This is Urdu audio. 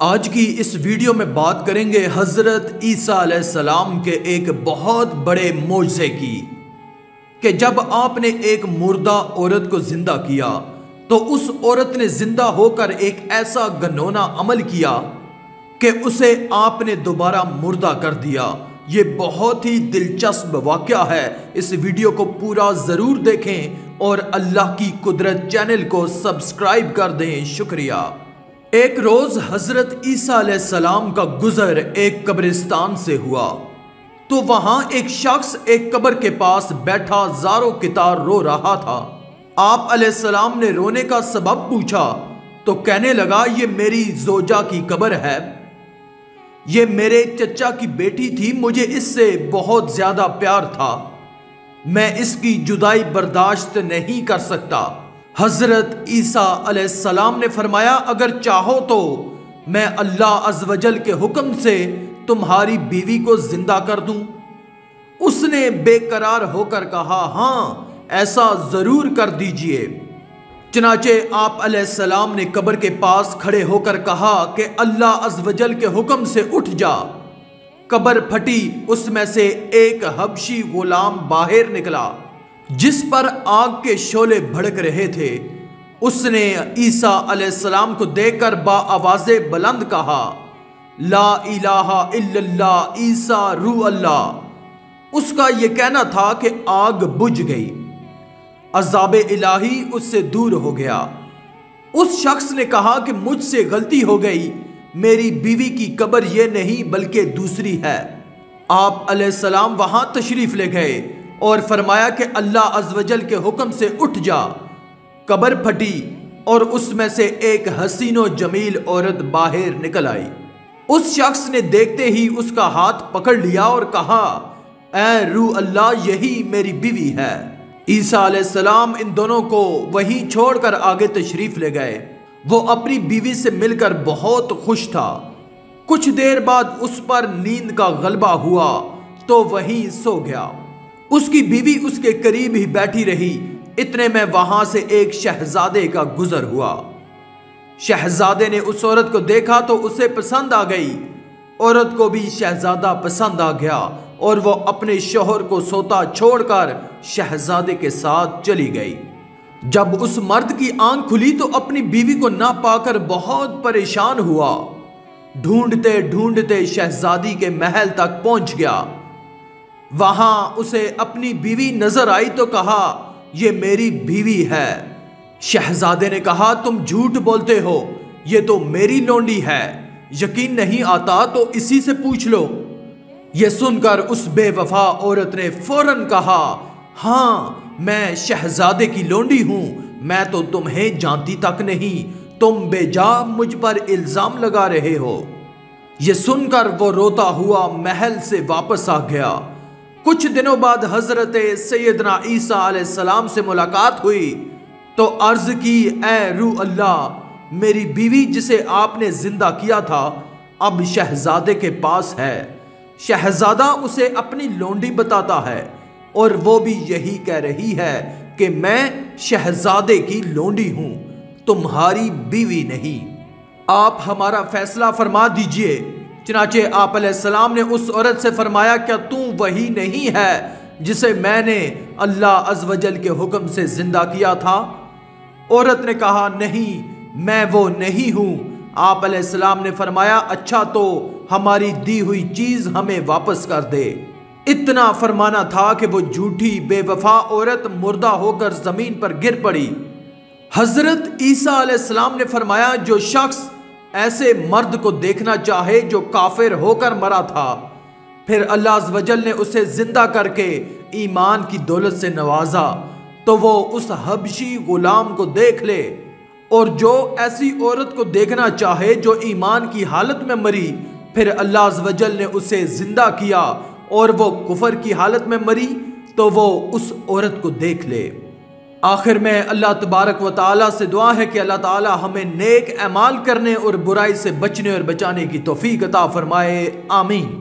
آج کی اس ویڈیو میں بات کریں گے حضرت عیسیٰ علیہ السلام کے ایک بہت بڑے معجزے کی کہ جب آپ نے ایک مردہ عورت کو زندہ کیا تو اس عورت نے زندہ ہو کر ایک ایسا گھنونا عمل کیا کہ اسے آپ نے دوبارہ مردہ کر دیا۔ یہ بہت ہی دلچسپ واقعہ ہے، اس ویڈیو کو پورا ضرور دیکھیں اور اللہ کی قدرت چینل کو سبسکرائب کر دیں، شکریہ۔ ایک روز حضرت عیسیٰ علیہ السلام کا گزر ایک قبرستان سے ہوا تو وہاں ایک شخص ایک قبر کے پاس بیٹھا زارو کتار رو رہا تھا۔ آپ علیہ السلام نے رونے کا سبب پوچھا تو کہنے لگا، یہ میری زوجہ کی قبر ہے، یہ میرے چچا کی بیٹی تھی، مجھے اس سے بہت زیادہ پیار تھا، میں اس کی جدائی برداشت نہیں کر سکتا۔ حضرت عیسیٰ علیہ السلام نے فرمایا، اگر چاہو تو میں اللہ عز و جل کے حکم سے تمہاری بیوی کو زندہ کر دوں۔ اس نے بے قرار ہو کر کہا، ہاں ایسا ضرور کر دیجئے۔ چنانچہ آپ علیہ السلام نے قبر کے پاس کھڑے ہو کر کہا کہ اللہ عز و جل کے حکم سے اٹھ جا۔ قبر پھٹی، اس میں سے ایک حبشی غلام باہر نکلا جس پر آگ کے شعلے بھڑک رہے تھے۔ اس نے عیسیٰ علیہ السلام کو دیکھ کر با آواز بلند کہا، لا الہ الا اللہ عیسیٰ روح اللہ۔ اس کا یہ کہنا تھا کہ آگ بجھ گئی، عذاب الہی اس سے دور ہو گیا۔ اس شخص نے کہا کہ مجھ سے غلطی ہو گئی، میری بیوی کی قبر یہ نہیں بلکہ دوسری ہے۔ آپ علیہ السلام وہاں تشریف لے گئے اور فرمایا کہ اللہ عز و جل کے حکم سے اٹھ جا۔ قبر پھٹی اور اس میں سے ایک حسین و جمیل عورت باہر نکل آئی۔ اس شخص نے دیکھتے ہی اس کا ہاتھ پکڑ لیا اور کہا، اے روح اللہ، یہی میری بیوی ہے۔ عیسیٰ علیہ السلام ان دونوں کو وہیں چھوڑ کر آگے تشریف لے گئے۔ وہ اپنی بیوی سے مل کر بہت خوش تھا۔ کچھ دیر بعد اس پر نیند کا غلبہ ہوا تو وہیں سو گیا۔ اس کی بیوی اس کے قریب ہی بیٹھی رہی، اتنے میں وہاں سے ایک شہزادے کا گزر ہوا۔ شہزادے نے اس عورت کو دیکھا تو اسے پسند آ گئی، عورت کو بھی شہزادہ پسند آ گیا اور وہ اپنے شوہر کو سوتا چھوڑ کر شہزادے کے ساتھ چلی گئی۔ جب اس مرد کی آنکھ کھلی تو اپنی بیوی کو نہ پا کر بہت پریشان ہوا۔ ڈھونڈتے ڈھونڈتے شہزادی کے محل تک پہنچ گیا۔ وہاں اسے اپنی بیوی نظر آئی تو کہا، یہ میری بیوی ہے۔ شہزادے نے کہا، تم جھوٹ بولتے ہو، یہ تو میری لونڈی ہے، یقین نہیں آتا تو اسی سے پوچھ لو۔ یہ سن کر اس بے وفا عورت نے فوراً کہا، ہاں میں شہزادے کی لونڈی ہوں، میں تو تمہیں جانتی تک نہیں، تم بے جا مجھ پر الزام لگا رہے ہو۔ یہ سن کر وہ روتا ہوا محل سے واپس آ گیا۔ کچھ دنوں بعد حضرت سیدنا عیسیٰ علیہ السلام سے ملاقات ہوئی تو عرض کی، اے روح اللہ، میری بیوی جسے آپ نے زندہ کیا تھا اب شہزادے کے پاس ہے۔ شہزادہ اسے اپنی لونڈی بتاتا ہے اور وہ بھی یہی کہہ رہی ہے کہ میں شہزادے کی لونڈی ہوں، تمہاری بیوی نہیں، آپ ہمارا فیصلہ فرما دیجئے۔ چنانچہ آپ علیہ السلام نے اس عورت سے فرمایا، کیا تم وہی نہیں ہے جسے میں نے اللہ عز و جل کے حکم سے زندہ کیا تھا؟ عورت نے کہا، نہیں میں وہ نہیں ہوں۔ آپ علیہ السلام نے فرمایا، اچھا تو ہماری دی ہوئی چیز ہمیں واپس کر دے۔ اتنا فرمانا تھا کہ وہ جھوٹی بے وفا عورت مردہ ہو کر زمین پر گر پڑی۔ حضرت عیسیٰ علیہ السلام نے فرمایا، جو شخص ایسے مرد کو دیکھنا چاہے جو کافر ہو کر مرا تھا، پھر اللہ عز و جل نے اسے زندہ کر کے ایمان کی دولت سے نوازا، تو وہ اس حبشی غلام کو دیکھ لے، اور جو ایسی عورت کو دیکھنا چاہے جو ایمان کی حالت میں مری، پھر اللہ عز و جل نے اسے زندہ کیا اور وہ کفر کی حالت میں مری، تو وہ اس عورت کو دیکھ لے۔ آخر میں اللہ تبارک و تعالیٰ سے دعا ہے کہ اللہ تعالیٰ ہمیں نیک اعمال کرنے اور برائی سے بچنے اور بچانے کی توفیق عطا فرمائے، آمین۔